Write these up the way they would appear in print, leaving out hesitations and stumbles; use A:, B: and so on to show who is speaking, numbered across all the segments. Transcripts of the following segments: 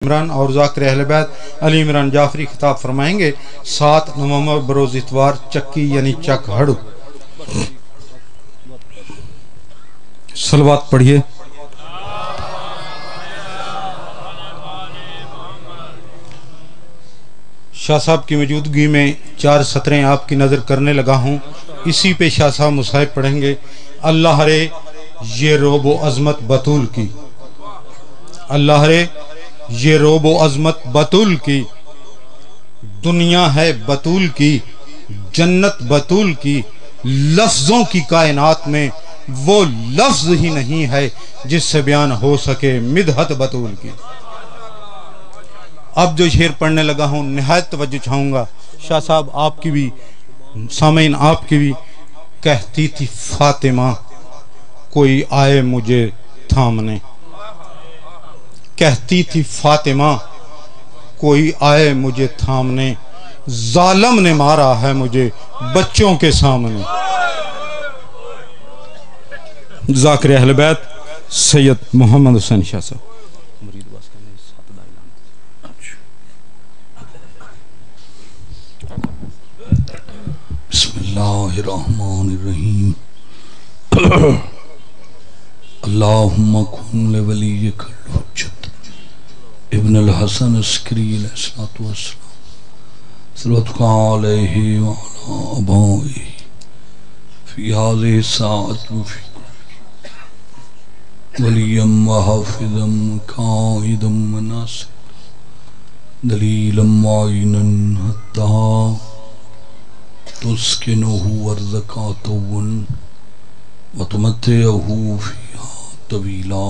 A: عمران اور ذاکر اہل بیت علی عمران جعفری خطاب فرمائیں گے 7 نومبر بروز اتوار چکی یعنی چک ہڑ۔ صلوات پڑھیے۔ شاہ صاحب کی موجودگی میں 4 سطریں آپ کی نظر کرنے لگا ہوں، اسی پہ شاہ صاحب مصاحب پڑھیں گے۔ اللہ رے یہ روب و عظمت بطول کی، اللہ رے یہ روب و عظمت بطول کی، دنیا ہے بطول کی، جنت بطول کی، لفظوں کی کائنات میں وہ لفظ ہی نہیں ہے جس سے بیان ہو سکے مدحت بطول کی۔ اب جو شعر پڑھنے لگا ہوں نہایت توجہ چاہوں گا، شاہ صاحب آپ کی بھی، سامعین آپ کی بھی۔ کہتی تھی فاطمہ کوئی آئے مجھے تھامنے، کہتی تھی فاطمہ کوئی آئے مجھے تھامنے، ظالم نے مارا ہے مجھے بچوں کے سامنے۔ ذاکر اہل بیت سید محمد حسین شاہ صاحب۔
B: بسم اللہ الرحمن الرحیم۔ اللہم کن لولیک الحجت ابن الحسن عسکری علیہ السلام، صلواتک علیہ وعلا آبائہ فی هذه الساعة وفی ولیم وحافظا قائدا وناصرا دلیلا معینا حتی تسکنه ورزقاتا وتمتعه فیہا طویلا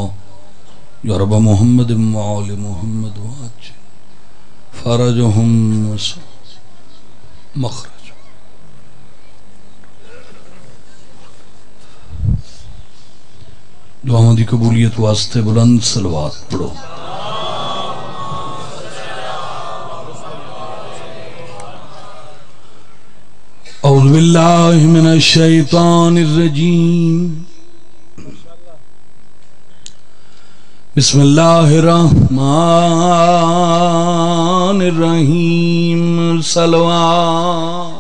B: یا رب محمد وآل محمد واجل فرجہم مخرج۔ دعاؤں دی قبولیت واسطے بلند صلوات پڑھو۔ اعوذ باللہ من الشیطان الرجیم، بسم اللہ الرحمن الرحیم۔ صلوات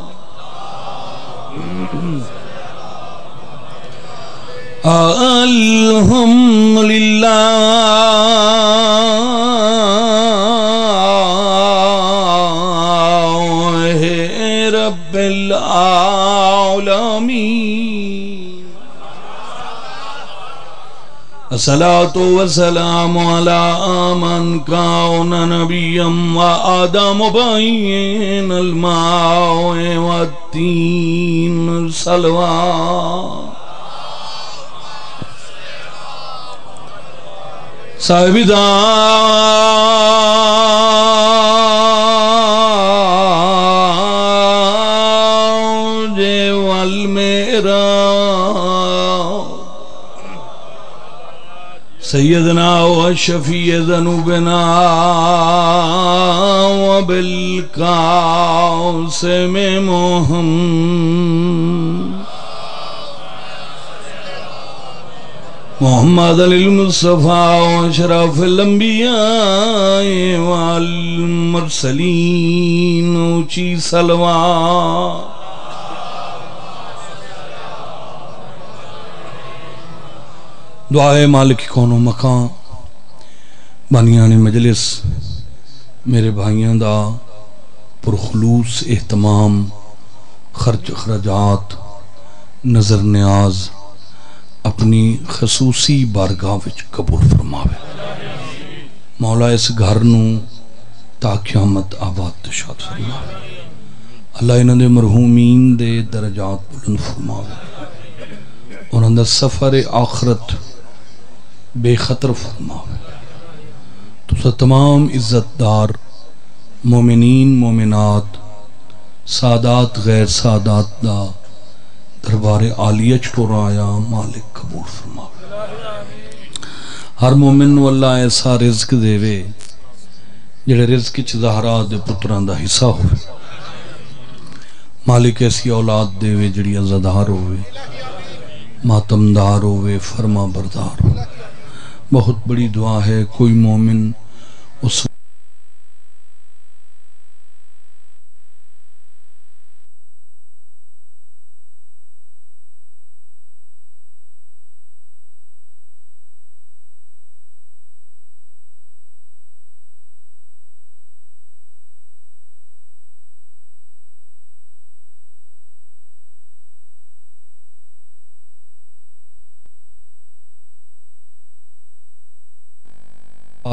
B: الحمدللہ رب العالمین، الصلاة والسلام علی من کان نبیا وآدم بین الماء والتین۔ صلوات صاحب تاج والمیراج، سیدنا و شفیع ذنوبنا و بالقاسم محمد المصطفیٰ و اشرف الانبیاء والمرسلین، اونچی صلوات۔ دعائے مالک کون و مکان، بانیان مجلس، میرے بھائیاں دا پرخلوص اہتمام، خرچ اخراجات، نظر نیاز اپنی خصوصی بارگاہ وچ قبول فرماوے۔ مولا اس گھر نو تا قیامت آباد تشاد فرماوے۔ اللہ انہاں دے مرحومین دے درجات بلند فرماوے، انہاں دا سفر آخرت بے خطر فرماوے۔ تو تمام عزت دار مومنین مومنات سادات غیر سادات دا دربار عالیہ چٹور آیا مالک قبول فرماوے۔ ہر مومن نو اللہ ایسا رزق دے وے جڑے رزق چ زہرا دے پتراں دا حصہ ہوئے، مالک ایسی اولاد دے وے جڑی عزادار ہوئے، ماتمدار ہوئے، فرما بردار ہوئے۔ بہت بڑی دعا ہے، کوئی مومن اس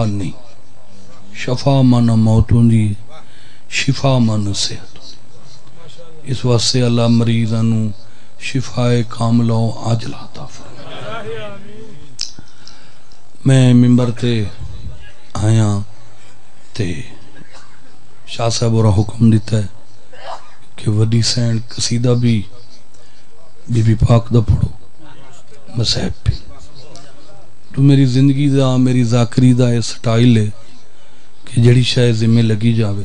B: نہیں، شفا مانا موت ہوندی، شفا مانا صحت۔ اس واسطے اللہ مریضاں شفائے کاملہ و عاجلہ عطا فرمائے۔ میں ممبر تے آیا تے شاہ صاحب اور حکم دیتا ہے کہ وڈی سینڈ قصیدہ بھی بی بی پاک دا پڑھو، مصحب بھی۔ تو میری زندگی دا، میری ذاکری دا یہ سٹائل ہے کہ جڑی شاید ذمہ لگی جاوے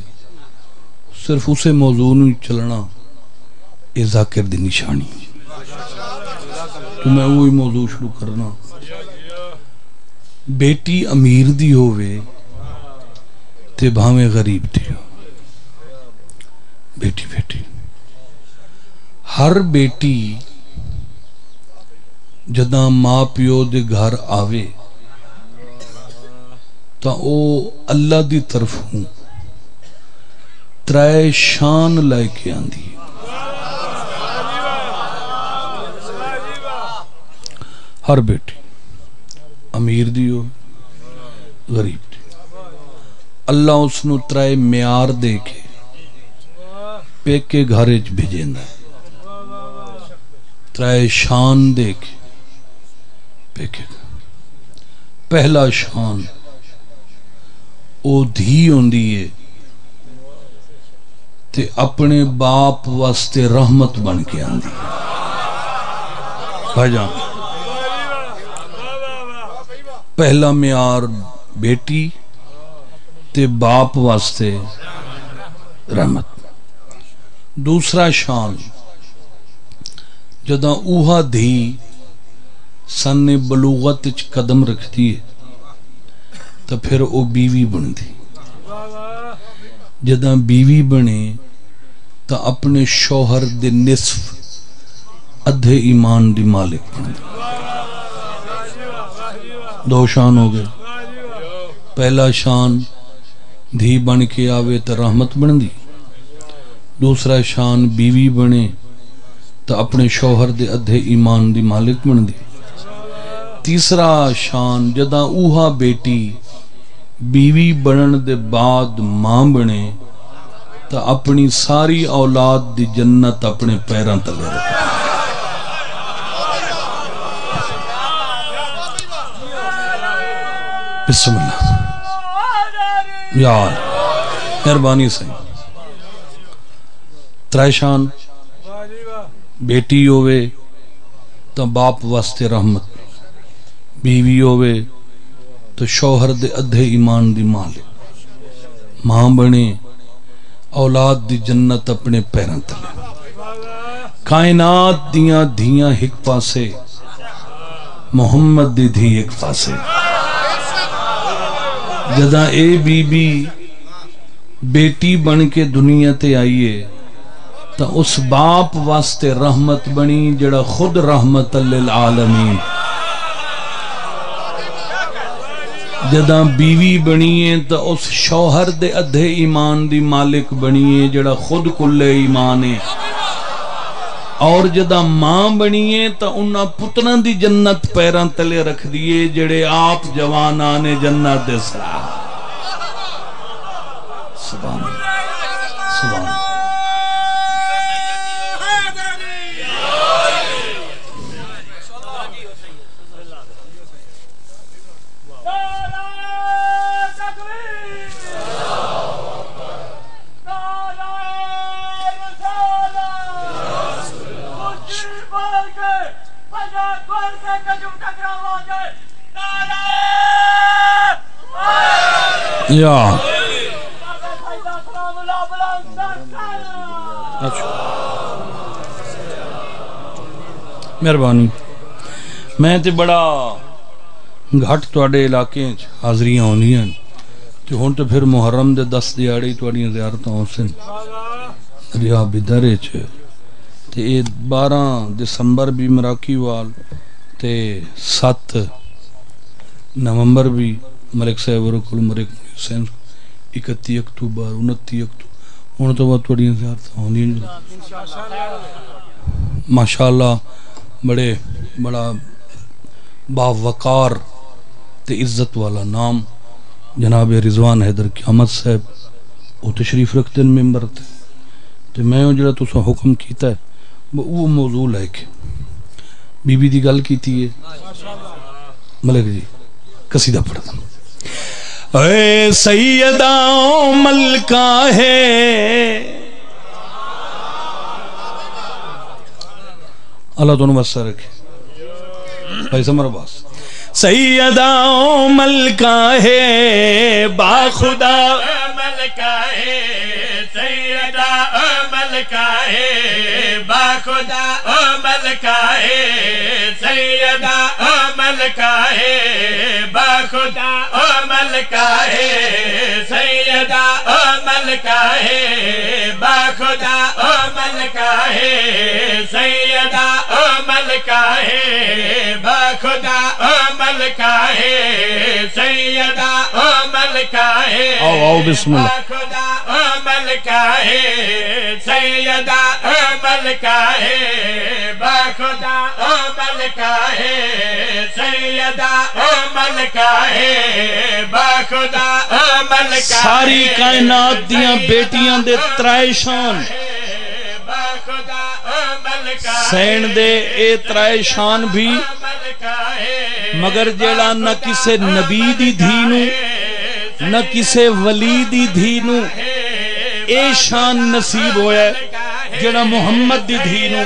B: صرف اسے موضوع نہیں چلنا، یہ ذاکر دی نشانی۔ تو میں وہی موضوع شروع کرنا۔ بیٹی امیر دی ہووے تے بھاویں غریب دی ہو، بیٹی بیٹی ہر بیٹی جداں ماں پیو دے گھر آوے تا او اللہ دی طرف ہوں ترائے شان لائے کے آندھی۔ ہر بیٹی امیر دی ہو غریب دی، اللہ اس نو ترائے معیار دے کے پیکے گھارج بھیجیں دا، ترائے شان دے کے پیکے گا۔ پہلا شان او دھی ہوندی ہے تے اپنے باپ واسطے رحمت بن کے آندی ہے۔ بھائی جان، پہلا معیار بیٹی تے باپ واسطے رحمت۔ دوسرا شان جداں اوہا دھی سن بلوغت وچ قدم رکھتی ہے تو پھر او بیوی بن دی۔ جداں بیوی بنے تو اپنے شوہر دے نصف ادھے ایمان دی مالک بن دی۔ دو شان ہو گئے۔ پہلا شان دھی بن کے آوے تو رحمت بن دی، دوسرا شان بیوی بنے تو اپنے شوہر دے ادھے ایمان دی مالک بن دی۔ تیسرا شان جداں اوہا بیٹی بیوی بنن دے بعد ماں بنے تو اپنی ساری اولاد دی جنت اپنے پیراں تلے رکھے۔ بسم اللہ یار مہربانی سے۔ ترائے شان بیٹی ہوئے تو باپ واسطے رحمت، بیوی ہوئے تو شوہر دے ادھے ایمان دی مالک، ماں بنے اولاد دی جنت اپنے پیراں تلے۔ کائنات دیاں دھیاں ایک پاسے، محمد دی دھی ایک پاسے۔ جداں اے بی بی بیٹی بن کے دنیا تے آئیے تو اس باپ واسطے رحمت بنی جڑا خود رحمت للعالمین۔ جداں بیوی بنیے تو اس شوہر دے ادھے ایمان دی مالک بنیے جڑا خود کل ایمان ہے، اور جداں ماں بنیے تو انہاں پتران دی جنت پیران تلے رکھ دیئے جڑے آپ جوانان جنت دے سرا۔ سبحان اللہ سبحان اللہ۔ یا مہربانی۔ میں تے بڑا گھٹ تواڈے علاقے حاضریاں ہوندیاں تے ہن تے پھر محرم دے 10 دیہاڑے تواڈیاں زیارتاں ہوسن ریا بدرے چ تے 12 دسمبر بھی مراکی وال تے 7 نومبر بھی ملک صاحب رکل ملک حسین 31 اکتوبر 29 اکتوبر ہن تو بہت بڑی زیارتاں ہوندیاں ماشاءاللہ۔ بڑا باوقار تے عزت والا نام جناب رضوان حیدر قیامت صاحب وہ تشریف رکھتے ہیں ممبر تے تو میں جڑا تسا حکم کیتا ہے وہ موضوع ہے کہ بی بی دی گل کیتی ہے ملک جی قصیدہ پڑھتا ہوں اے سیدہ ملکہ ہے اللہ تونوں وسع رکھے بھائی سمر عباس سیدہ ملکہ ہے باخدا
C: ملکہ ہے سیدہ ملکہ ہے باخدا ملکہ ہے سیدہ ملکہ ہے باخدا ملکہ ہے سیدہ ملکہ ہے باخدا ملکہ ہے سیدہ ملکہ ہے باخدا ملکہ ہے سیدہ ملکہ ہے
B: آؤ بسم اللہ
C: خدا ملکہ ہے سیدہ ملکہ ہے باخدا ملکہ ہے سیدہ ملکہ ہے باخدا ملکہ
B: ساری کائنات دیاں بیٹیاں دے ترائے شان
C: باخدا ملکہ
B: سین دے اے ترائے شان بھی مگر جیڑا نہ کسے نبی دی دھینو نہ کسے ولی دی دھینو اے شان نصیب ہویا ہے جیڑا محمد دی دھینو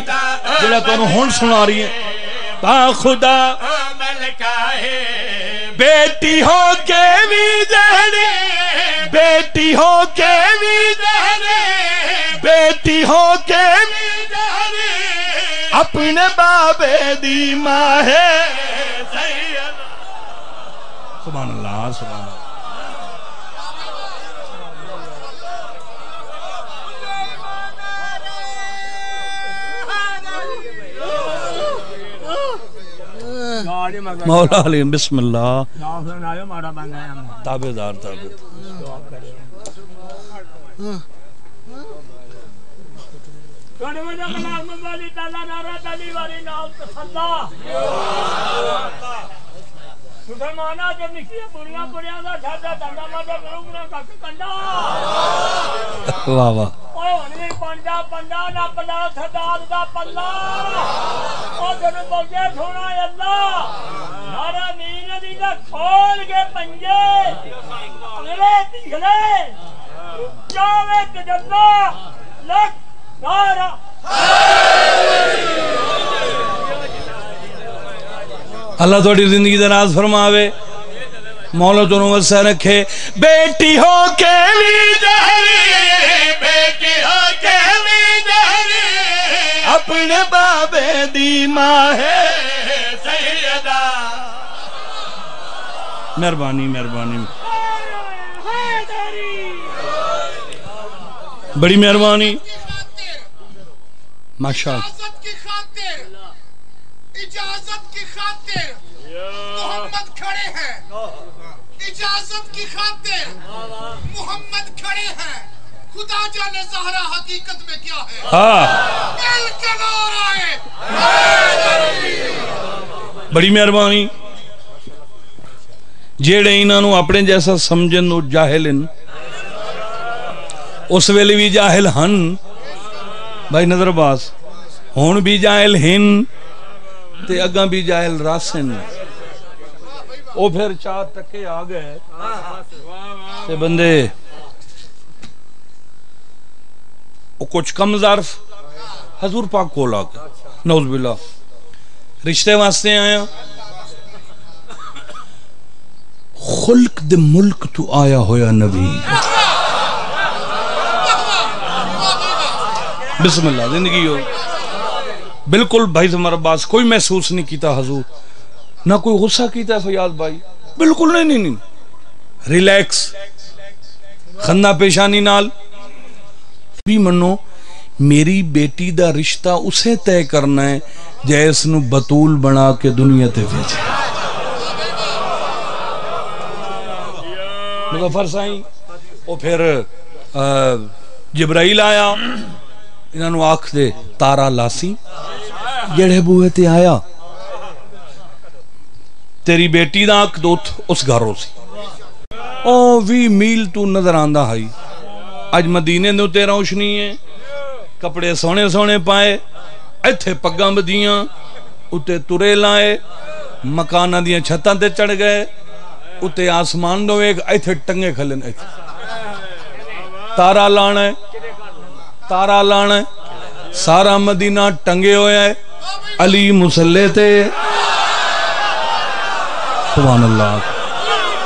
B: جیڑا تو انہوں ہون سنا رہی ہے تا خدا
C: ملکہ ہے
B: بیٹی ہو کے بھی جہنی بیٹی ہو کے بھی جہنی بیٹی ہو کے بھی جہنی اپنے بابے دی ماں ہے سبحان اللہ سبحان اللہ مولا علی بسم اللہ تابعدار
C: مسلمانہ جب نکلی بڑیاں بڑیاں دا ڈھاڈا ڈنڈا ماڈا گروگنا کک کنڈا
B: واہ واہ
C: اوے ہنی پنڈا پنڈا نہ پلا سردار دا پلا او جن بوجے سونا اللہ نارا نین دی دا کھول کے پنجے اگلے پچھلے جاوے تجلا لک نارا
B: اللہ توڑی زندگی دا ناز فرماوے مولا تو وسع رکھے بیٹی ہو کے بھی جہری
C: بیٹی ہو کے بھی جہری
B: اپنے بابے دی ماں ہے
C: سیدہ
B: مہربانی مہربانی بڑی مہربانی ماشاءاللہ
D: اجازت کی خاطر محمد کھڑے ہیں اجازت کی خاطر محمد کھڑے ہیں خدا جانے زہرا حقیقت میں کیا ہے مل کے نعرہ
B: بڑی مہربانی جیڑے انہوں اپنے جیسا سمجھن وہ جاہل ہیں اس ویلے بھی جاہل ہن بھائی نظر باز ہون بھی جاہل ہن تے اگاں بھی جاہل راسن او پھر چار ٹکے آ گئے تے بندے او کچھ کم ظرف حضور پاک کو لا گئے نعوذ باللہ رشتے واسطے آیا خلق دے ملک تو آیا ہویا نبی بسم اللہ زندگی ہو بالکل بھائی زمر عباس کوئی محسوس نہیں کیتا حضور نہ کوئی غصہ کیتا فیاض بھائی بالکل نہیں ریلیکس خندہ پیشانی نال بھی منو میری بیٹی دا رشتہ اسے طے کرنا ہے جیس نو بطول بنا کے دنیا تے بھیجے مظفر سائیں وہ پھر جبرائیل آیا انہوں نے آنکھ دے تارا لاسی جڑے بوئے تے آیا تیری بیٹی دا آنکھ دوت اس گھروں سی او 20 میل تو نظر آندا ہائی اج مدینے دے تے روشنی ہے کپڑے سونے سونے پائے ایتھے پگاں بدیاں اتے ترے لائے مکانہ دیاں چھتاں تے چڑھ گئے اتے آسمان دو ایک ایتھے ٹنگے کھلن ایتھے تارا لانا ہے سارا مدینہ ٹنگے ہویا ہے علی مسلح تے سبحان اللہ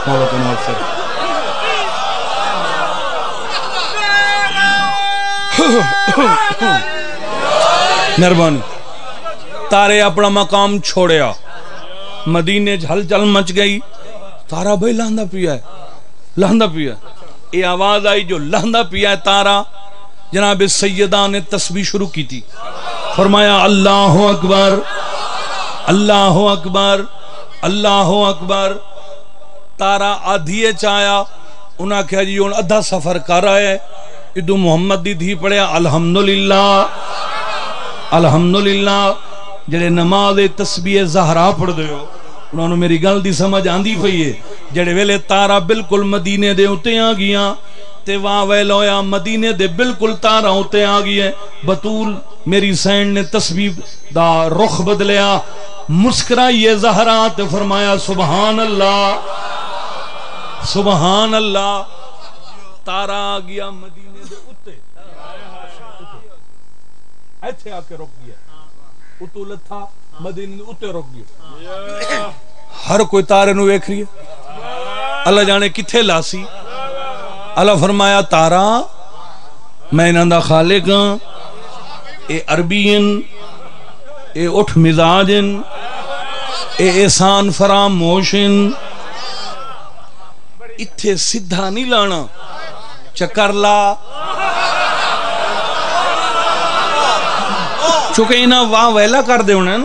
B: مولا کو نواز سے مہربانی تارے اپنا مقام چھوڑیا مدینے جھل چل مچ گئی تارا بھائی لہندہ پیا ہے یہ آواز آئی جو لہندہ پیا ہے تارا جناب سیدہ نے تسبیح شروع کی تھی فرمایا اللہ اکبر اللہ اکبر اللہ اکبر تارا آدھیے چایا انہاں کہا جی ان ادھا سفر کر رہا ہے ادھو محمد دی دھی پڑھیا الحمدللہ جڑے نماز تسبیح زہرا پڑھ دے ہو انہوں نے میری گل دی سمجھ آندی پئی ہے جڑے ویلے تارا بالکل مدینے دے اتے آ گیا تے واہ ویل ہویا مدینے دے بالکل تارا اتے آ گیا بطول میری سینڈ نے تسبیح دا رخ بدلیا مسکرائیے زہرا تے فرمایا سبحان اللہ تارا آ گیا مدینے دے اتے ایتھے آ کے رک گیا اتو لتھا مدینے دے اتے رک گیا ہر کوئی تارے نو ویکھ رہی ہے اللہ جانے کتھے لاسی اللہ فرمایا تارا میں انہاں دا خالق ہاں اے عربین اے اٹھ مزاجن اے احسان فراموشن اتھے سدھا نہیں لانا چکر لا چونکہ انہاں واہ ویلا کر دے انہیں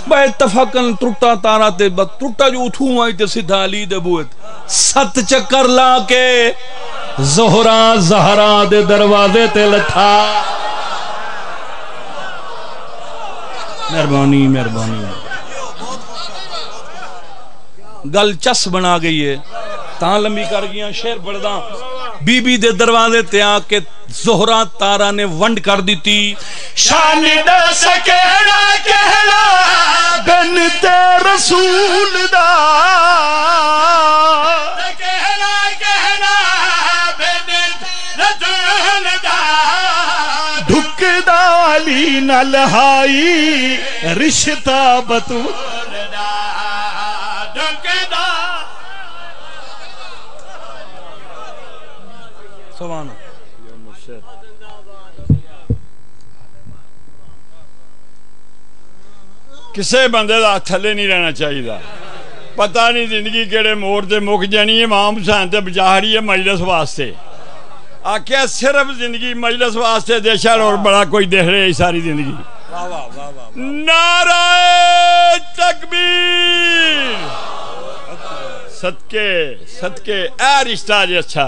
B: با اتفاقاً ترٹا تارا تے با ترٹا جو اتھوں آئی تے سدھا علی دے بوئت 7 چکر لا کے زہرا دے دروازے تے لٹھا مہربانی گل چس بنا گئی ہے تاں لمبی کر گیا شعر پڑھدا بی بی دے دروازے تے آ کے زہرا تارا نے ونڈ کر دیتی شان دس کہڑا بن تے رسول دا کہڑا بن رسول دا ڈھک دا علی نہ لہائی رشتہ بطول دا ڈھک دا سبحان
E: کسے بندے دا تھلے نہیں رہنا چاہیے پتہ نہیں زندگی کیڑے موڑ تے مک جانی ہے امام حسین تے بجاہری ہے مجلس واسطے آکھیا صرف زندگی مجلس واسطے دے شر اور بڑا کوئی دیکھ رہے ساری زندگی نعرہ تکبیر صدقے اے رشتہ جی اچھا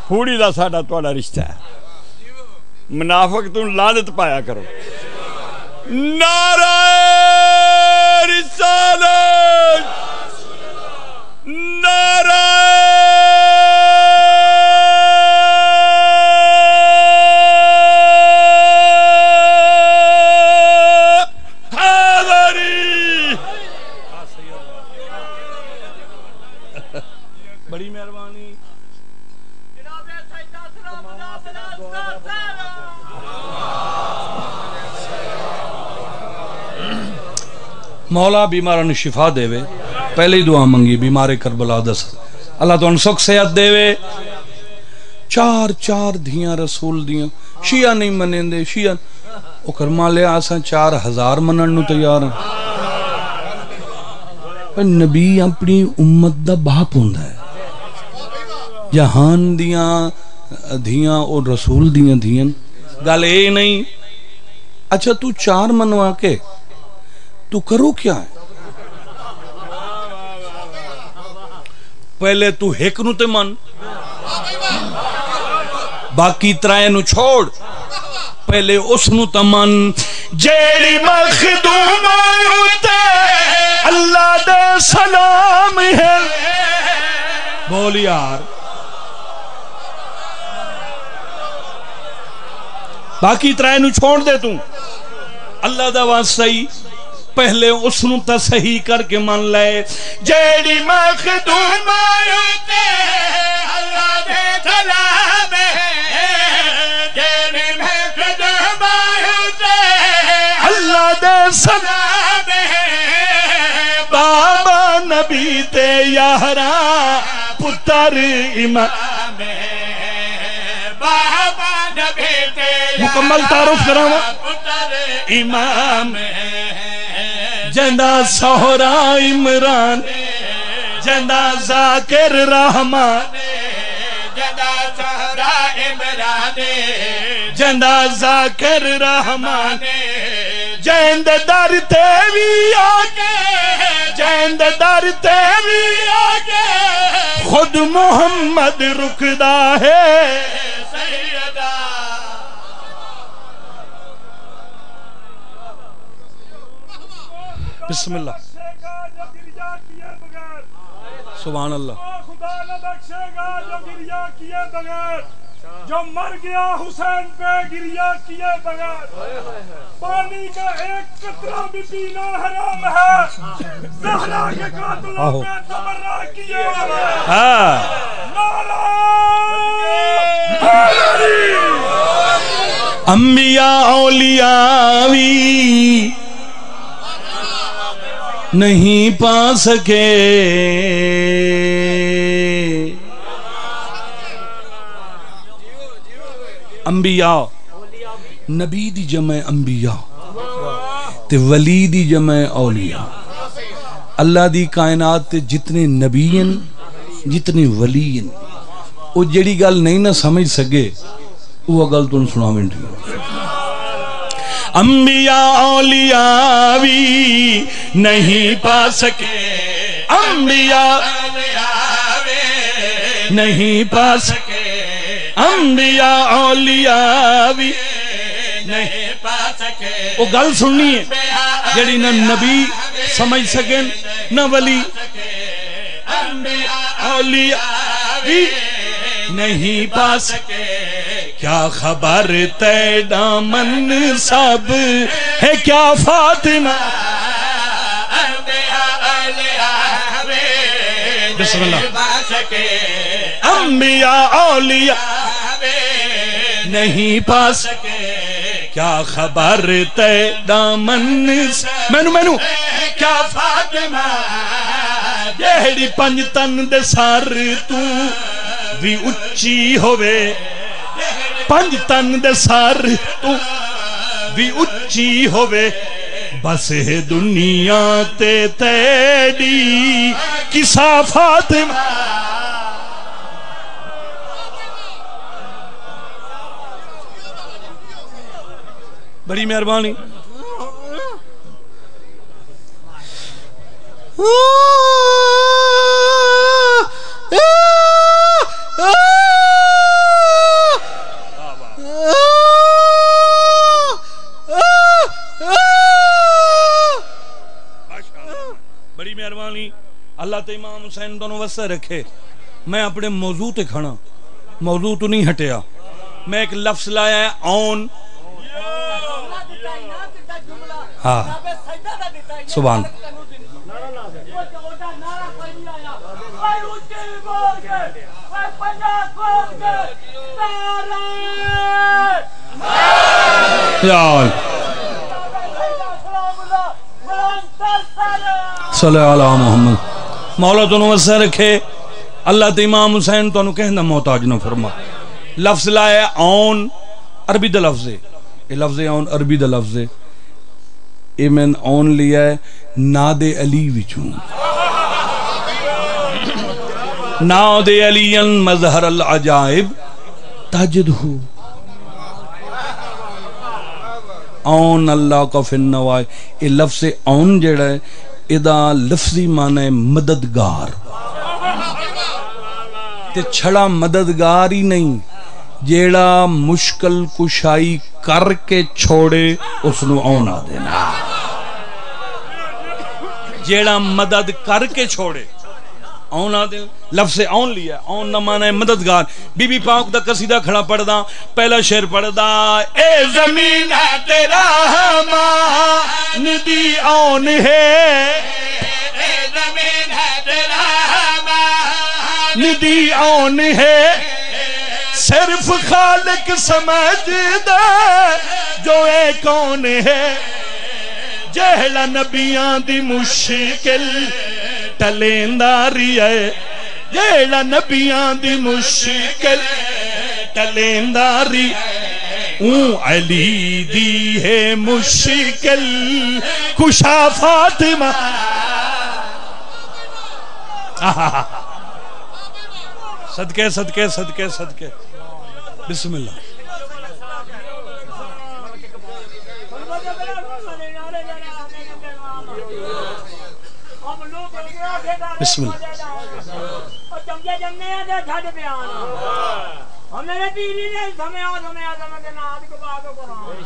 E: پھوڑی دا ساڑا توڑا رشتہ ہے منافق تم لعنت پایا کرو نعرہ رسالت نعرہ حیدری بڑی مہربانی
B: مولا بیماروں نے شفا دے وے پہلے ہی دعا منگی بیمار کربلا دس اللہ تو ان سکھ صحت دے وے 4 دھیاں رسول دیاں شیعہ نہیں منیں دے شیعہ او کرما لے آساں 4000 منن نو تیار ہیں نبی اپنی امت دا باپ ہوندا ہے جہان دیاں دھیاں اور رسول دیاں دھیاں گل اے نہیں اچھا تو 4 منوا کے تو کرو کیا ہے پہلے تو ایک نو تے من باقی 3 نو چھوڑ پہلے اس نو تے من جیڑی مخدوم ہوتے اللہ دے سلام ہے بول یار باقی ترائے نو چھوڑ دے تو اللہ دا واسطہ ہی پہلے اس نو تا صحیح کر کے من لے جیڑی مخدوم آیوتے اللہ دے سلام جیڑی مخدوم آیوتے اللہ دے سلام بابا نبی تے یارا پتر امام بابا نبی تے مکمل تعارف کراؤں پتر امام جندہ سہرا عمران جندہ ذاکر رحمان جندہ سہرا عمران جندہ ذاکر رحمان جند در تیوی آگے جند در تیوی آگے خود محمد رکدا ہے سیدہ بسم اللہ سبحان اللہ
C: خدا نہ بخشے گا جو گریہ کیے بغیر جو مر گیا حسین پہ گریہ کیے بغیر پانی کا ایک قطرہ بھی پینا حرام ہے زہرا کے قاتلوں پہ تبرہ کیے بغیر نعرہ
B: انبیاء اولیاء بھی نہیں پا سکے انبیاء نبی دی جمع انبیاء تے ولی دی جمع اولیاء اللہ دی کائنات تے جتنے نبیین جتنے ولیین او جڑی گل نہیں نہ سمجھ سکے وہ گل تو سنا منٹی انبیاء اولیاء بھی نہیں پا سکے انبیاء نہیں پا سکے انبیاء اولیاء بھی نہیں پا سکے وہ گل سننی ہے جڑی نہ نبی سمجھ سکیں نہ ولی انبیاء اولیاء بھی نہیں پا سکے کیا خبر تے دامن سب ہے کیا فاطمہ بسم اللہ انبیاء اولیاء نہیں پا سکے کیا خبر تے دامن مینو کیا فاطمہ جیڑی پنج تن دے سار تو بھی اچھی ہوئے پنج تن دے سار تو بھی اچھی ہوئے بس دنیا تے تیڑی کسا فاطمہ بڑی مہربانی بڑی مہربانی اللہ تے امام حسین دونوں وسع رکھے میں اپنے موضوع تے کھڑا موضوع تو نہیں ہٹیا میں ایک لفظ لایا ہے اون ہاں سبحان صلی اللہ علیہ محمد مولا تو وسع رکھے اللہ تے امام حسین تو کہنا محتاج نہ فرما لفظ لایا اون عربی دا لفظ ہے یہ لفظ اون عربی دا لفظ ہے یہ میں اون لیا ہے ناد علی وچوں ناد علی مظہر العجائب تجد ہو اون اللہ کا فی النوائے یہ لفظ اون جڑا ہے ادا لفظی معنی مددگار تے چھڑا مددگار ہی نہیں جیڑا مشکل کشائی کر کے چھوڑے اس نو اونا دینا جیڑا مدد کر کے چھوڑے اون آدھے لفظ اون لیا اون نہ مانا ہے مددگار بی بی پاک دا قصیدہ کھڑا پڑھ دا پہلا شعر پڑھ دا اے زمین ہے تیرا مان دی اون ہے اے زمین ہے تیرا مان دی اون ہے صرف خالق سمجھ دے جو اے کون ہے جہلا نبیاں دی مشکل ٹلینداری ہے جہلا نبیاں دی مشکل ٹلینداری اون علی دی ہے مشکل کشا فاطمہ صدقے صدقے صدقے صدقے بسم اللہ بسم اللہ
C: میرے پیری نے سمیا کے نام کو بات قرآن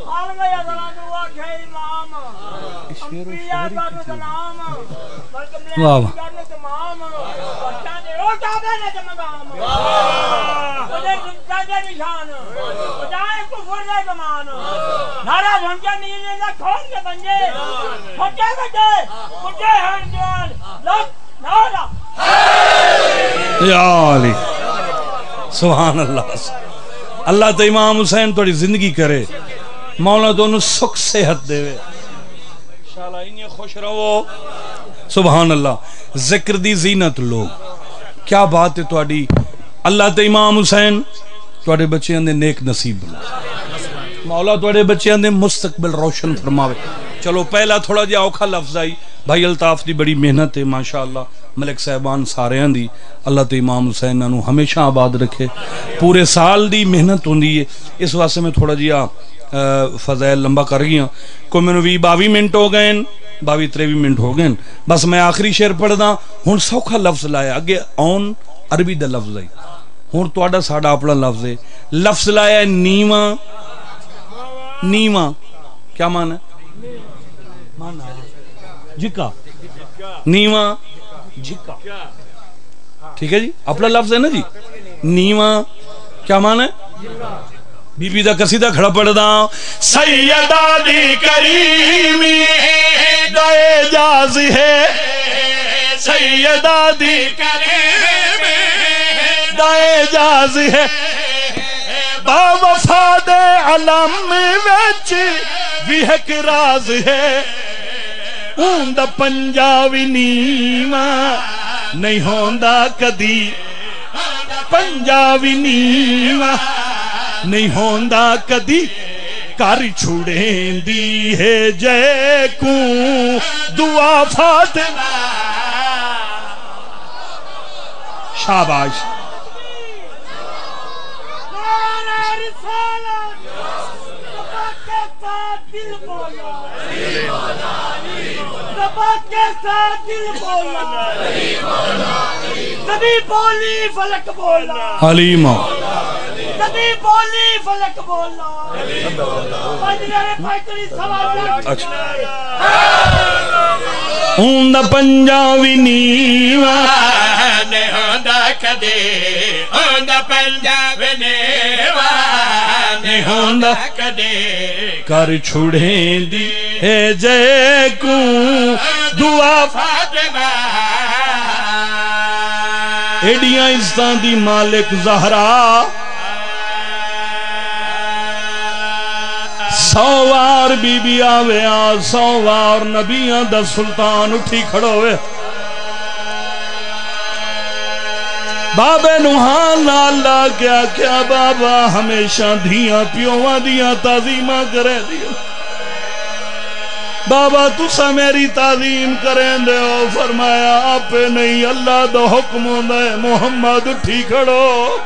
C: حال گیا سلام دعا کہ امام انبیاء کا سلام
B: واہ واہ
C: تمام بچہ دے او کعبے نے مقام خدا کے نشان بجائے کفر دے زمان نارا سمجھا نہیں نہ کھول کے بنجے بچے بچے ہن جان لک نارا
B: یا علی سبحان اللہ اللہ تو امام حسین توڑی زندگی کرے مولا تو انہوں سکھ صحت دے انشاءاللہ انہیں خوش رہو سبحان اللہ ذکر دی زینت لوگ کیا بات ہے توڑی اللہ تو امام حسین توڑے بچے اندے نیک نصیب بنا مولا توڑے بچے اندے مستقبل روشن فرماوے چلو پہلا تھوڑا جا اوکھا لفظ آئی بھائی الطاف دی بڑی محنت ہے ماشاءاللہ ملک صاحبان سارے ہیں دی اللہ تے امام حسین انہوں ہمیشہ آباد رکھے پورے سال دی محنت ہوندی ہے اس واسطے میں تھوڑا جیا فضائل لمبا کر گیا کوئی میں 22 منٹ ہو گئے 22-23 منٹ ہو گئے بس میں آخری شعر پڑھ دا ہون سوکھا لفظ لایا اگے اون عربی دا لفظ آئی ہون توڑا ساڑا اپنا لفظ ہے لفظ لایا نیواں نیواں کیا مانا ہے جھکا نیواں جھکا ٹھیک ہے جی اپنا لفظ ہے نا جی نیواں کیا مانا ہے بی بی دا قصیدہ کھڑا پڑھ دا سیدہ دی کریمی دا اعجاز ہے سیدہ دی کریمی دا اعجاز ہے با وفا دے علم وچ بھی ایک راز ہے اون دا پنجاوی نیواں نہیں ہوندا کدی پنجاوی نیواں نہیں ہوندا کدی کر چھڑیں دی ہے جے کو دعا فاطمہ شاباش
C: نبی بولی فلک بولا
B: حلیمہ
C: نبی بولی فلک بولا پنجرے پائتری سوال
B: اون دا پنجاوی نیواں
F: نہیں ہوندا کدے اون دا پنجاوی نیواں نہیں ہوندا کدے
B: کر چھڑیں دی ہے جے کو دعا
F: فاطمہ
B: ایڈیاں عزتاں دی مالک زہرا سوار بی بی آوے سوار نبیاں دا سلطان اٹھی کھڑوے بابے نوحان اللہ کیا بابا ہمیشہ دھیاں پیوہ دیاں تعظیمہ کرے دیا بابا تسا میری تعظیم کریں دے ہو فرمایا آپ نہیں اللہ دا حکم دے محمد اٹھی کھڑو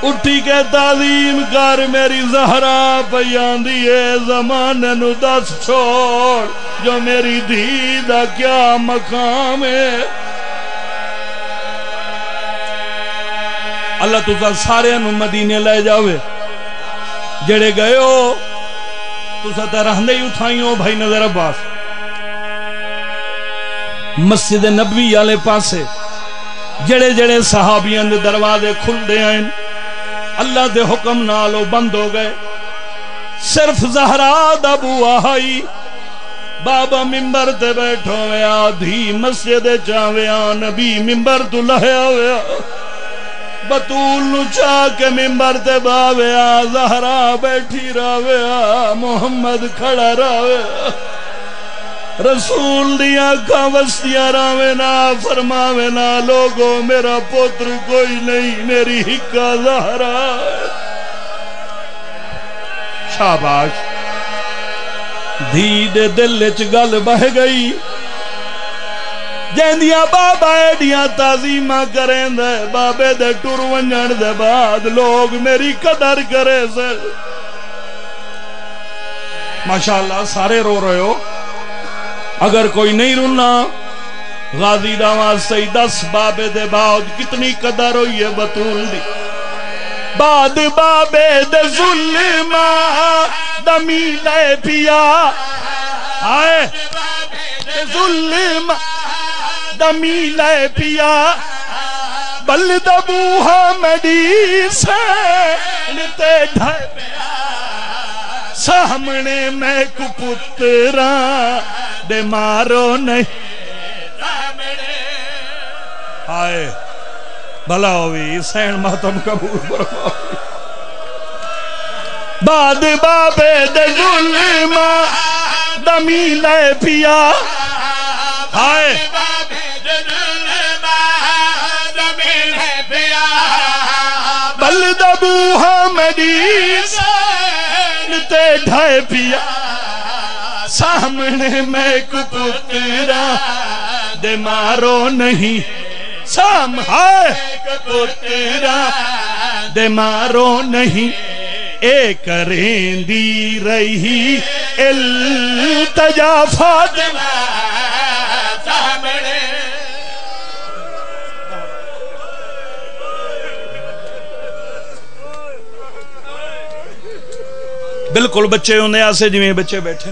B: اٹھی کے تعظیم کر میری زہرا پیان دیئے زمانے نو دس چھوڑ جو میری دھی دا کیا مقام ہے اللہ تسا سارے انو مدینے لے جاوے جڑے گئے ہو تسا تے رہندے ہی اٹھائیں ہو بھائی نظر عباس مسجد نبوی والے پاسے جڑے جڑے صحابیاں دے دروازے کھل دے آئیں اللہ دے حکم نالو بند ہو گئے. صرف زہرا دا بوا آئی بابا ممبر تے بیٹھو ویا دھی مسجد چاویا نبی ممبر تو لہیا ویا بطول نو چاہ کے ممبر تے باویا زہرا بیٹھی راویا محمد کھڑا راویا رسول دیا آنکھاں وستیاں راوینا فرماوینا لوگو میرا پتر کوئی نہیں میری ہکا زہرا. شاباش دھی دے دل چ گل بہ گئی جیندیاں بابا ایڈیاں تعظیمہ کریں دے بابے دے ٹر ونجن دے بعد لوگ میری قدر کرے سے. ماشاءاللہ سارے رو رہے ہو اگر کوئی نہیں رونا غازی دا واسطے 10 بابے دے بعد کتنی قدر ہوئی ہے بطول دی. بعد بابے دے ظلم دمی لے پیا آئے ظلم دمی لے پیا بلد بوہا مڈی سینتے ڈھائے سامنے میں کو پتران دے مارو نہیں آئے بھلا ہوئی سین ماتم قبول فرماوی. بعد بابے دے ظلم دمی لے پیا آئے بلد بوہا مڈی سینتے ڈھائے پیا سامنے میں کو پتران دے مارو نہیں سامنے پتران دے مارو نہیں اے کریں دی رہی التجا فاطمہ سامنے. بالکل بچے ہونے آسے جویں بچے بیٹھے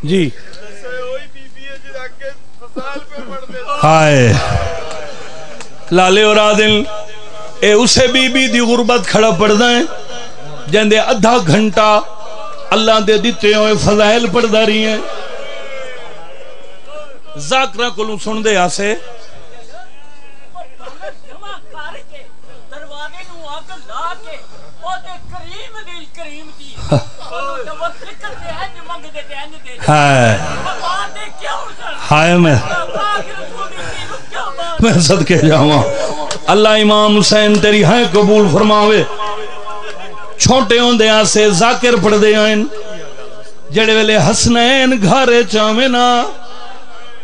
B: جی ہائے لالے اور عادل اے اسے بی بی دی غربت کھڑا پڑ دائیں جندے ادھا گھنٹا اللہ دے دیتے ہوئے فضائل پڑ دا رہی ہیں. ذاکرہ کلوں سن دے آسے ہائے میں صدقے جاواں اللہ امام حسین تیری ہے قبول فرماوے. چھوٹے ہوندے آسے ذاکر پڑھ دے آئیں جڑے ویلے حسنین گھارے چاویں نا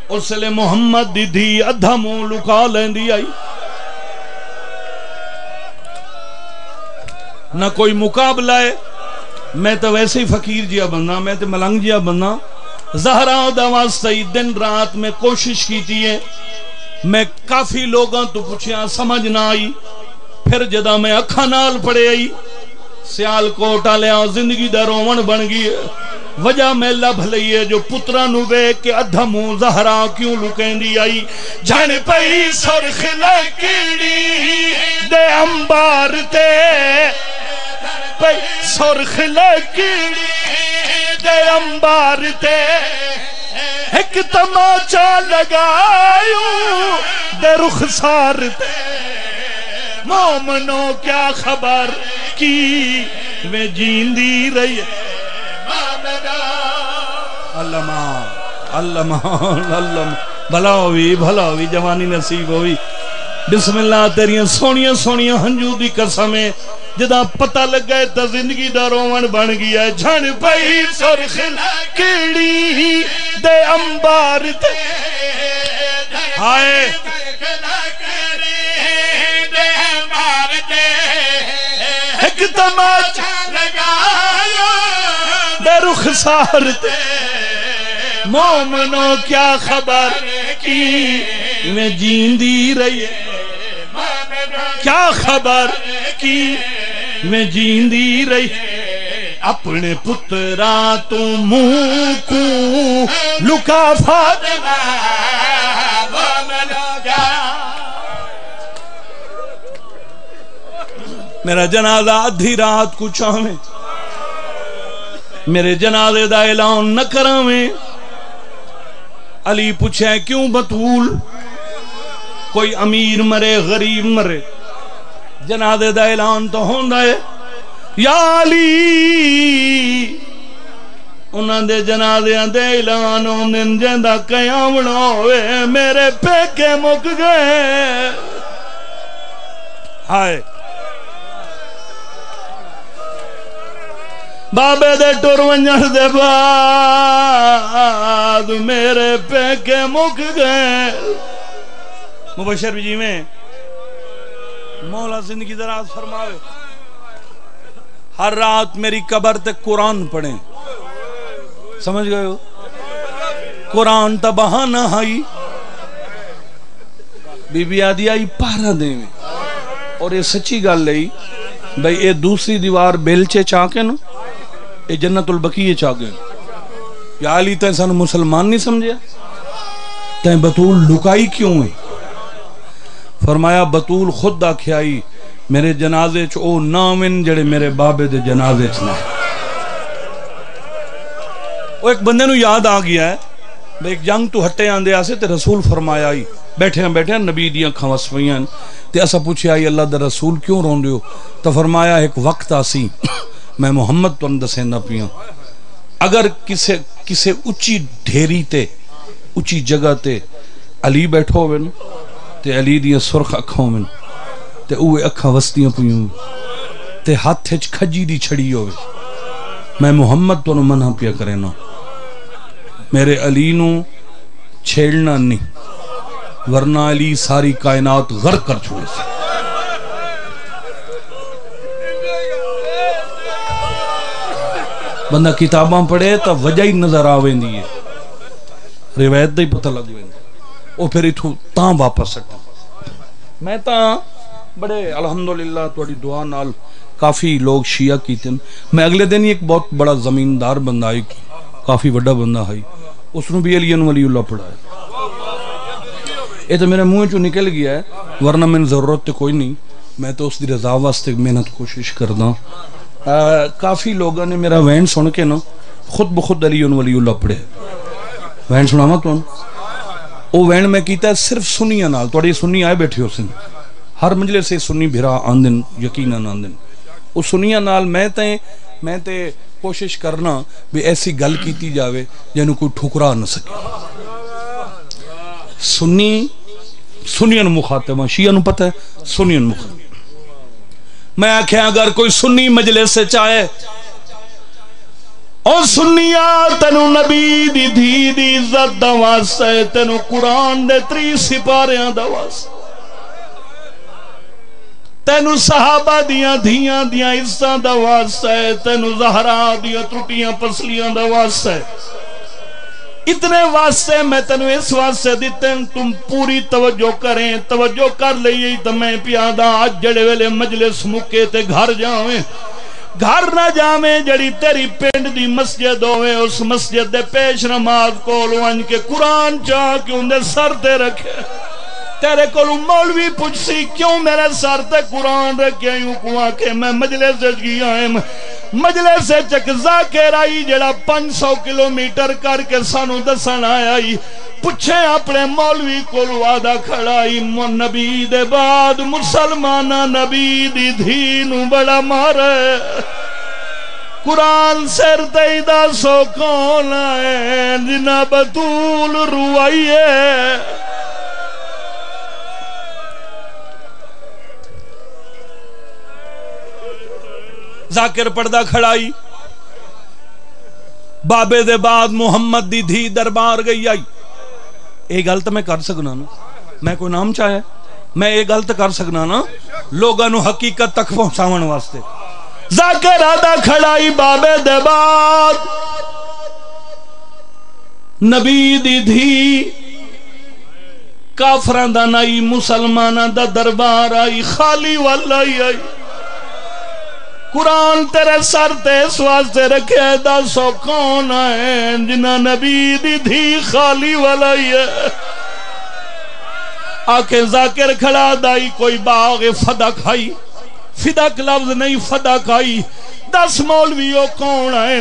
B: اس لئے محمد دی دھی ادھا منہ لکا لیندی آئی نہ کوئی مقابلہ ہے. میں تو ویسے ہی فقیر جیا بننا میں تو ملنگ جیا بننا. زہرا دا واسطہ دن رات میں کوشش کی تھی ہے میں کافی لوگاں تو پوچھیا سمجھ نہ آئی پھر جدا میں اکھا نال پڑے آئی سیال کوٹا لیا زندگی دا رومن بن گئی. وجہ میں لبھ لئیے جو پترہ نوے کے ادھا منہ زہرا کیوں لکیں دی آئی جان پئی سرخ لکڑی دے امبار تے پئی سرخ لکڑی دے امبار تے ایک تماچا لگایوں دے رخسار تے مومنوں کیا خبر کی میں جیندی رہی اللہ بھلا ہوئی جوانی نصیب ہوئی. بسم اللہ تیریاں سونیاں سونیاں ہنجو دی قسمیں جدا پتہ لگ گئے تا زندگی دا رومن بن گیا ہے. جھن پئی سرخ لکڑی دے امبار تے ہائے ایک تماچا لگایا دے رخسار تے مومنوں کیا خبر کی میں جیندی رہی کیا خبر کی میں جیندی رہی
F: اپنے پترا تو منہ کو لکا فاطمہ وہ منا گیا. میرا جنازہ آدھی رات کو چاہویں، میرے جنازے دا اعلان نہ کراویں. علی پوچھے کیوں بطول؟ کوئی امیر مرے غریب مرے، جنازے دا اعلان تو ہوندا ہے. یا علی انہاں دے جنازیاں دے اعلان ہوندن جیندا قیامنا ہوئے، میرے پیکے مک گئے. ہائے بابے دے ٹر ونجن دے بعد میرے پیکے مک گئے. مبشر جی میں مولا زندگی دراز فرماوے، ہر رات میری قبر تے قرآن پڑھیں. سمجھ گئے ہو؟ قرآن تا بہانہ آئی بی بی آدھی آئی پارا دے میں. اور یہ سچی گل لئی بھئی یہ دوسری دیوار بیلچے چاکے نا، یہ جنت البقیہ چاکے. یا علی تین سانو مسلمان نہیں سمجھے؟ تین بطول لکائی کیوں ہے؟ فرمایا بطول خود آکھیائی میرے جنازے چ او نامن جڑے میرے بابے دے جنازے چ نہ. وہ ایک بندے نو یاد آ گیا ہے بھئی ایک جنگ تو ہٹے آندے آسے تے رسول فرمایا آئی بیٹھے نبی دیاں کھوس پئیاں تے اسا پوچھے آئی اللہ دا رسول کیوں روندے ہو؟ تو فرمایا ایک وقت آسی میں محمد تو دسیندا پیاں، اگر کسے اچھی ڈھیری تے اچھی جگہ تے علی بیٹھو ہوئے تے علی دیاں سرخ اکھاں ہوئے تے اوے اکھاں وستیاں پیوں تے ہاتھ ہچ کھجی دی چھڑی ہوئے، میں محمد تو منع پیا کرے نا. میرے علی نو چھیڑنا نہیں ورنہ علی ساری کائنات غرق کر چھوڑے سے. بندہ کتاباں پڑھے تو وجہ ہی نظر آویں دی ہے، روایت دا ہی پتہ لگ ویں او پھر اتھو تاں واپس سٹا. میں تاں بڑے الحمدللہ تواڈی دعا نال کافی لوگ شیعہ کیتے ہیں. میں اگلے دن ایک بہت بڑا زمیندار بندہ آئی، کافی بڑا بندہ آئی، اس نے بھی علی ولی اللہ پڑھایا. یہ تو میرے منہ چو نکل گیا ہے ورنہ میں ضرورت تے کوئی نہیں، میں تو اس دی رضا واسطے محنت کوشش کردا. کافی لوگوں نے میرا وین سن کے نا خود بخود علی ولی اللہ پڑھے. وین سناواں تو او وین میں کیتا ہے صرف سنیاں نال. تواڈی سنی آئے بیٹھے ہو سن ہر مجلے سے سنی بھرا آندن یقیناً آندن. اس سنیاں نال میں تے کوشش کرنا بھی ایسی گل کیتی جاوے جنہوں کوئی ٹھکرا نہ سکے. سنیاں مخاطبہ شیعہ نو پتہ ہے سنیاں مخاطبہ. میں آکھیں اگر کوئی سنی مجلس سے چاہے اور سنیا تینو نبی دی دھی دی عزت دا واسطے، تینو قرآن دے 3 سپاریاں دا واسطے، تینو صحابہ دیاں دھیاں دیاں عزتاں دا واسطے، تینو زہرا دیاں ٹوٹیاں پسلیاں دا واسطے، اتنے واسطے میں تینو اس واسطے دیتے ہیں تم پوری توجہ کریں. توجہ کر لئیے تو میں پیادا آج جڑے ویلے مجلس مکے تے گھر جاویں، گھر نہ جاویں جڑی تیری پنڈ دی مسجد ہوئے اس مسجد دے پیش نماز کول ونج کے قرآن چاہ کے اندے سر تے رکھے. تیرے کولو مولوی پوچھسی کیوں میرے سر تے قرآن رکھے یوں کوا کہ میں مجلس گیا ہے. مجلس چک ذاکر آئی جڑا 500 کلومیٹر کر کے سانو دسن آئی، پوچھے اپنے مولوی کو وعدہ کھڑائی نبی دے بعد مسلمانہ نبی دی دھینو بڑا مارے. قرآن سر تیدہ سو کون آئے جنہ بطول روائیے. ذاکر پردہ کھڑائی بابے دے بعد محمد دی دھی دربار گئی آئی. ایک غلط میں کر سکنا نا، میں کوئی نام چاہے میں ایک غلط کر سکنا نا لوگاں نو حقیقت تک پہنچاون واسطے. ذاکر آدھا کھڑائی بابے دے بعد نبی دی دھی کافران دا نائی مسلمانہ دا دربار آئی، خالی والا آئی. قرآن تیرے سر تے اس واسطے رکھے دسو کون ہے جنہ نبی دی دھی خالی والائی ہے آکھیں ذاکر کھڑا دائی کوئی باغ فدق آئی فدق لفظ نہیں فدق آئی دس مولویوں کون آئیں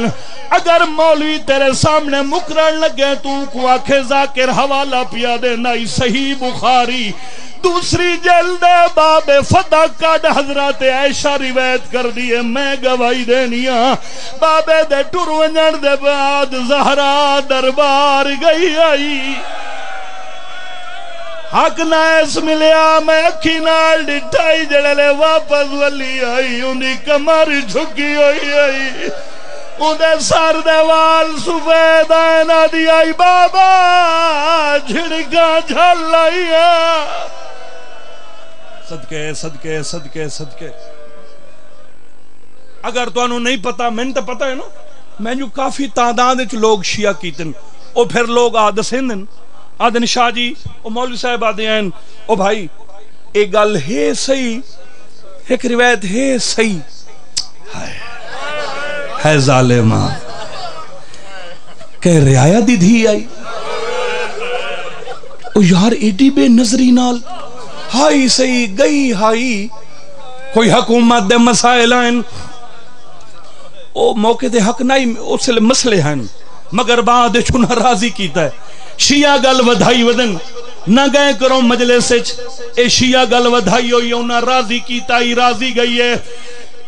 F: اگر مولوی تیرے سامنے مکرن لگے تو کو آکھے ذاکر حوالہ پیا دینا صحیح بخاری دوسری جلد باب فدق کا حضرت عائشہ روایت کر دیئے میں گواہی دینیا بابے دے ٹر ونجن دے بعد زہرا دربار گئی آئی حق نائس ملیا میں اکھی نال ڈٹائی جڑلے واپس ولی آئی انہی کمر جھکی ہوئی آئی انہیں سر دیوال سفید آئینہ دی آئی بابا جھڑکا جھل آئی صدقے صدقے صدقے صدقے اگر تو انہوں نہیں پتا میں تو پتا ہے نا میں جو کافی تعداد وچ لوگ شیعہ کیتن او پھر لوگ آدسیں دن آدن شاہ جی او مولوی صاحب آدھے ہیں او بھائی ایک گل ہے صحیح ایک روایت ہے صحیح ہے ظالمہ کہ رعایہ دی دھی آئی او یار ایڈی بے نظری نال ہائی صحیح گئی ہائی کوئی حکومت دے مسائل ہیں او موقع دے حق نہیں اس مسئلے ہیں مگر بعد چھنا راضی کیتا ہے شیعہ گل ودھائی ودن نہ گئے کرو مجلس اے شیعہ گل ودھائی ہوئی انہا راضی کیتا ہی راضی گئی ہے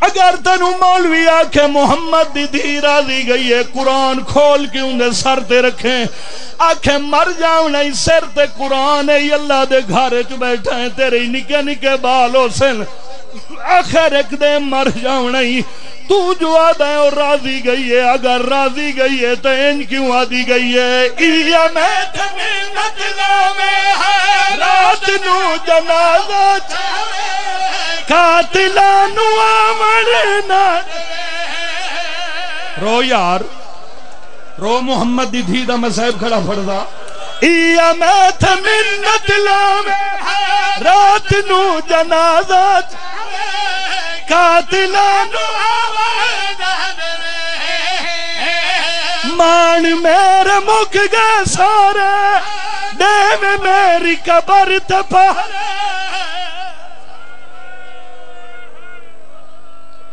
F: اگر تنو مولوی آکھے محمد دی دھی راضی گئی ہے قرآن کھول کے انہیں سر تے رکھیں آکھیں مر جاؤں نہیں سر تے قرآن ہے اللہ دے گھارے چ بیٹھا ہے تیرے نکے نکے بالو سن آخر ایک دے مر جاؤں نہیں تو جو آدھا ہے اور راضی گئی ہے اگر راضی گئی ہے تو ان کیوں آدھی گئی ہے ایا میں تمہیں نجلہ میں ہے رات نو جنازہ چاہے قاتلانو آمرنا رو یار رو محمد دی دھی دا مصحب کھڑا پڑھدا ایا میں تمہیں نجلہ میں ہے رات نو جنازہ چاہے قاتلانو مان میرے مک گئے سارے دے میں میری قبر تپارے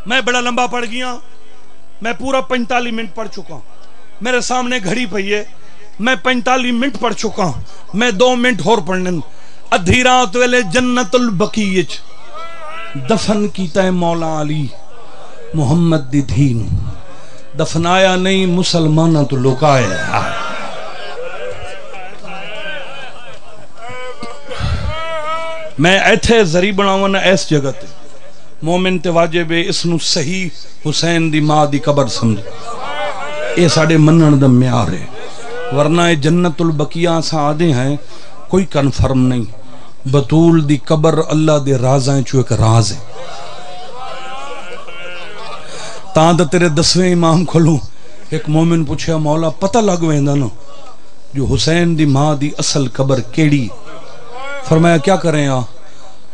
F: میں بڑا لمبا پڑھ گیا میں پورا 45 منٹ پڑھ چکا ہوں میرے سامنے گھڑی پئی ہے میں 45 منٹ پڑھ چکا ہوں میں 2 منٹ اور پڑھنے ادھی رات ویلے جنت البقیع دفن کیتا ہے مولا علی محمد دی دھین دفنایا نہیں مسلمانہ تو لکایا میں ایتھے ذریع بناوانا ایس جگہ تے مومن تے واجب ہے اس نو صحیح حسین دی ماں دی قبر سمجھ اے ساڑے منن دا معیار ہے ورنہ جنت البقیہ سا آدھے ہیں کوئی کنفرم نہیں بطول دی قبر اللہ دے رازائیں چو ایک راز ہے تاں دا تیرے 10ویں امام کھلوں ایک مومن پوچھا مولا پتہ لگ ویندہ نا جو حسین دی ماں دی اصل قبر کیڑی فرمایا کیا کریں آ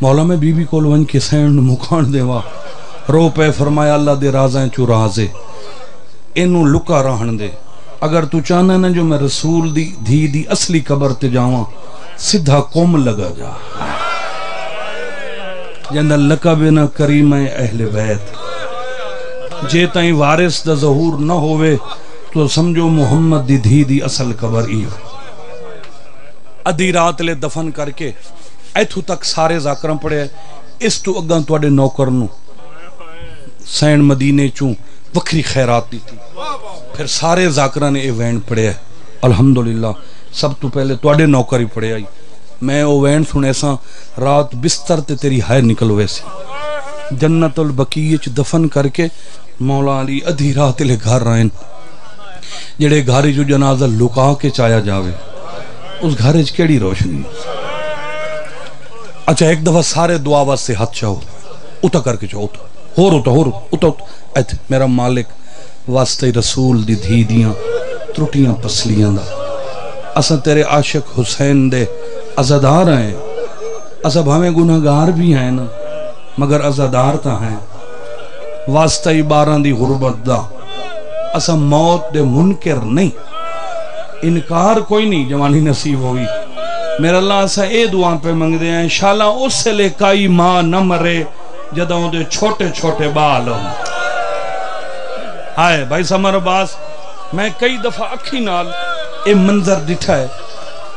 F: مولا میں بی بی کول ون کے سینڈ مکان دے وا رو پہ فرمایا اللہ دے رازائیں چو رازے انہوں لکا رہن دے اگر تو چاہنا نا جو میں رسول دی دھی دی اصلی قبر تے جاواں سدھا قوم لگا جا جندہ لقب نا کریم اہل بیت جے تائیں وارث دا ظہور نہ ہوئے تو سمجھو محمد دی دھی دی اصل قبر ہی ہو ادھی رات لے دفن کر کے ایتھو تک سارے ذاکرم پڑے اس تو اگاں توڑے نوکر نو سین مدینے چوں وکری خیرات دی تھی پھر سارے ذاکرہ نے ایوین پڑے الحمدللہ سب تو پہلے توڑے نوکر ہی پڑے آئی میں ایوین سنے سا رات بستر تے تیری ہائے نکلوے سی جنت البقیع دفن کر کے مولا علی ادھی رات لے گھر رہن جڑے گھاری جو جنازہ لکا کے چایا جاوے اس گھر اچ کیڑی روشنی اچھا ایک دفعہ سارے دعا واسطے ہاتھ چاہو اٹھا کر کے چاہو اٹھا ایتھ میرا مالک واسطے رسول دی دھی دیاں ترٹیاں پسلیاں دا اساں تیرے عاشق حسین دے عزادار ہیں اساں ہمیں گناہگار بھی ہیں نا مگر عزادار تا ہیں واسطہ ہی 12 دی غربت دا اسا موت دے منکر نہیں انکار کوئی نہیں جوانی نصیب ہوئی میرا اللہ اسا اے دعا پہ منگ دے ہیں انشاءاللہ اس سے لے کائی ماں نہ مرے جدوں دے چھوٹے چھوٹے بال ہوں ہائے بھائی سمر عباس میں کئی دفعہ اکھی نال اے منظر ڈٹھا ہے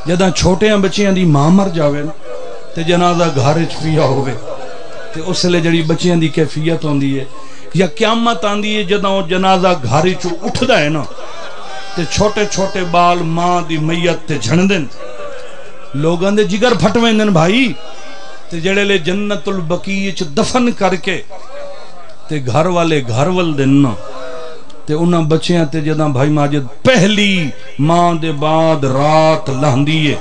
F: جداں چھوٹے ہیں بچیاں دی ماں مر جاوے تے جنازہ گھارے چپیا ہوئے تے اس لئے جڑی بچیاں دی کیفیت ہوندی ہے یا قیامت آندی ہے جداں جنازہ گھارے چو اٹھ دا ہے نا تے چھوٹے چھوٹے بال ماں دی میت تے جھن دن لوگاں دے جگر پھٹویں دن بھائی تے جڑے لے جنت البقیع چ دفن کر کے تے گھر والے گھر ول دن نا تے انہاں بچیاں تے جداں بھائی ماجد پہلی ماں دے بعد رات لہندی ہے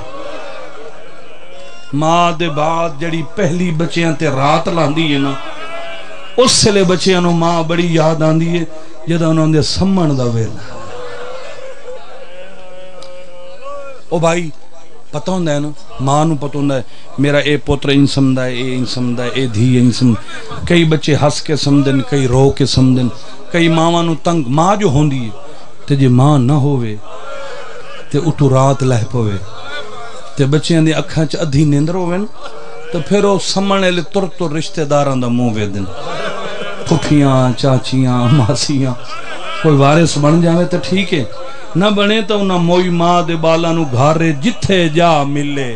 F: ماں دے بعد جڑی پہلی بچیاں تے رات لہندی ہے نا اس سے لے بچیاں نو ماں بڑی یاد آندی ہے جداں انہاں دے سمن دا ویلا او بھائی پتہ ہوندہ ہے نا ماں نو پتہ ہوندہ ہے میرا اے پوتر ان سمدہ ہے اے ان سمدہ ہے اے دھی ان سمدہ کئی بچے ہس کے سمدن کئی رو کے سمدن کئی ماں نو تنگ ماں جو ہوندی ہے تے جے ماں نہ ہوئے تے اتو رات لہ پوے تے بچیاں دی اکھاں چ ادھی نیندر ہوئے تو پھر وہ سمنے لے تر رشتہ داران دا منہ وے دن پھپھیاں چاچیاں ماسیاں کوئی وارث بن جاوے تو ٹھیک ہے نہ بنے تو انہاں موئی ماں دے بالا نو گھارے جتھے جا ملے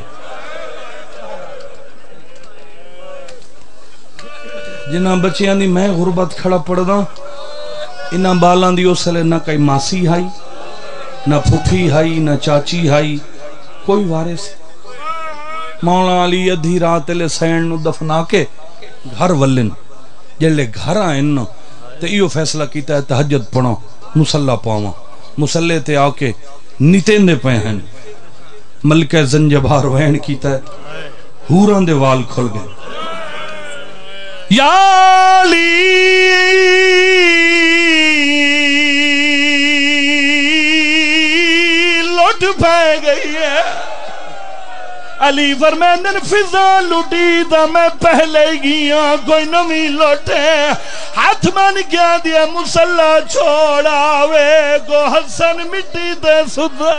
F: جنہاں بچیاں دی میں غربت کھڑا پڑ دا انہاں بالاں دی اسلے نہ کئی ماسی ہائی نہ پھپھی ہائی نہ چاچی ہائی کوئی وارث مولا علی ادھی رات لے سین نو دفنا کے گھر ولن جلے گھر آئیں نا تو ایو فیصلہ کیتا ہے تہجد پڑھو مسلح پاواں مسلح تے آکے نیتیں دے پہ ہیں ملکہ زنجبار وین کیتا ہے ہوران دے وال کھل گئے یا علی لوٹ پہ گئی ہے علی فرمیندن فضا لٹی دا میں پہلے گیا کوئی نمی لوٹے ہاتھ من کیا دیا مسلح چھوڑاوے کو حسن مٹی دے سدھا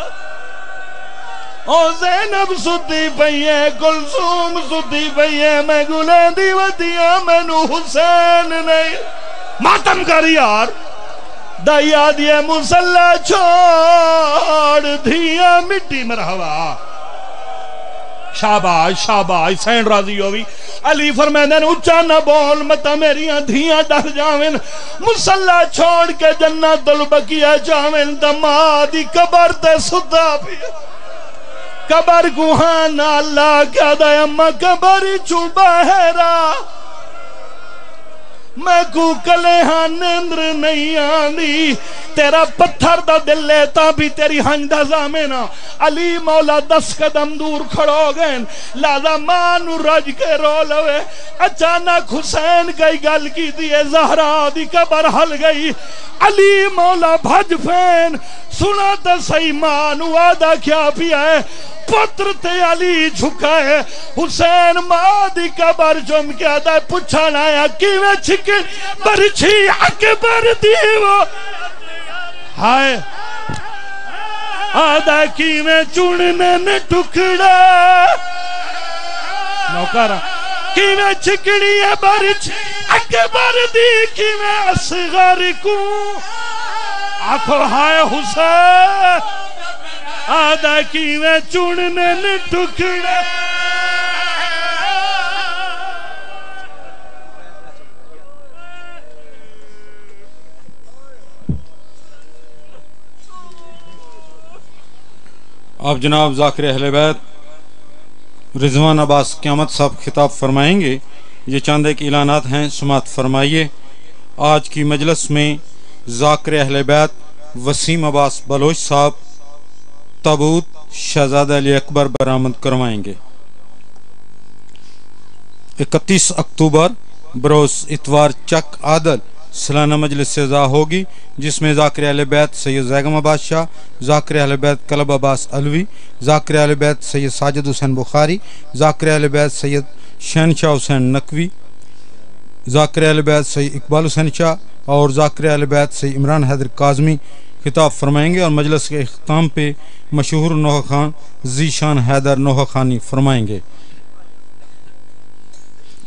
F: او زینب سدھی پئیے کلثوم سدھی پئیے میں گلے دی ودیا میں نو حسین نہیں ماتم کر یار دایا دیا مسلح چھوڑ دیا مٹی مرحبا شاباش شاباش سین راضی ہوئی علی فرمیندن اچھا نہ بول متا میریاں دھیاں ڈر جاوین مسلح چھوڑ کے جنت البقیع جاوین دماء دی قبر تے سدھا پی قبر گوہان اللہ کیا دے اما قبر چو بہرا میں کو کلے ہاں نیندر نہیں آنی تیرا پتھر دا دل لیتا بھی تیری ہنجدہ زامینا علی مولا 10 قدم دور کھڑو گئے لازا مانو رج کے رو لوے اچانک حسین گئی گل کی دیئے زہرا دی قبر حل گئی علی مولا بھج پھین سنا تا صحیح مانو آدھا کیا پیا ہے پتر تے علی جھکائے حسین ماں دی قبر جم کے آدھا پچھان آیا کیویں چھکے برچھی اکبر دیو ہائے آدھا کیویں چوننے نے ٹکڑا نوکارا کیویں چھکڑی ہے برچھی اکبر دی کیویں اصغر کو آنکھو ہائے حسین آدھا کیویں چوننے نے ٹکڑے
A: آپ جناب ذاکر اہل بیت رضوان عباس قیامت صاحب خطاب فرمائیں گے یہ چند ایک اعلانات ہیں سماعت فرمائیے آج کی مجلس میں ذاکر اہل بیت وسیم عباس بلوچ صاحب تابوت شہزادہ علی اکبر برآمد کروائیں گے 31 اکتوبر بروز اتوار چک عادل سالانہ مجلس سزا ہوگی جس میں ذاکر اہل بیت سید زیگم عباس شاہ ذاکر اہل بیت کلب عباس علوی ذاکر اہل بیت سید ساجد حسین بخاری ذاکر اہل بیت سید شہنشاہ حسین نقوی ذاکر اہل بیت سید اقبال حسین شاہ اور ذاکر اہل بیت سید عمران حیدر کاظمی خطاب فرمائیں گے اور مجلس کے اختتام پہ مشہور نوحہ خان ذیشان حیدر نوحہ خانی فرمائیں گے۔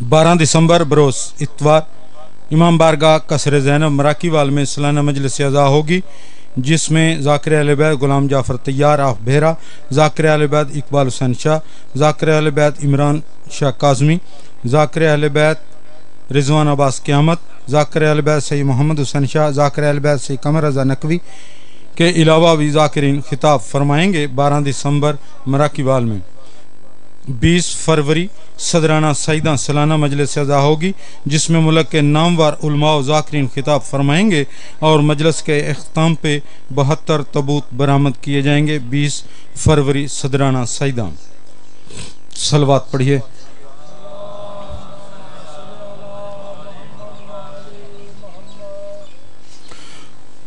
A: 12 دسمبر بروز اتوار امام بارگاہ قصر زینب مراکی وال میں سالانہ مجلس اعزا ہوگی، جس میں ذاکر اہل بیت غلام جعفر طیار آف بہرا، ذاکر اہل بیت اقبال حسین شاہ، ذاکر اہل بیت عمران شاہ کاظمی، ذاکر اہل بیت رضوان عباس قیامت، ذاکر اہل بیت سید محمد حسین شاہ، ذاکر اہل بیت سید قمر رضا نقوی کے علاوہ بھی ذاکرین خطاب فرمائیں گے۔ 12 دسمبر مراکی وال میں 20 فروری صدرانہ سیدہ سالانہ مجلس اعزا ہوگی، جس میں ملک کے نامور علماء و ذاکرین خطاب فرمائیں گے اور مجلس کے اختتام پہ 72 تابوت برآمد کیے جائیں گے۔ 20 فروری صدرانہ سیدہ۔ صلوات پڑھیے۔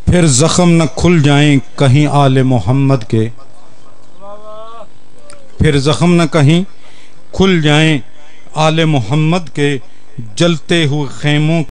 A: پھر زخم نہ کھل جائیں کہیں آل محمد کے، پھر زخم نہ کہیں کھل جائیں آل محمد کے، جلتے ہوئے خیموں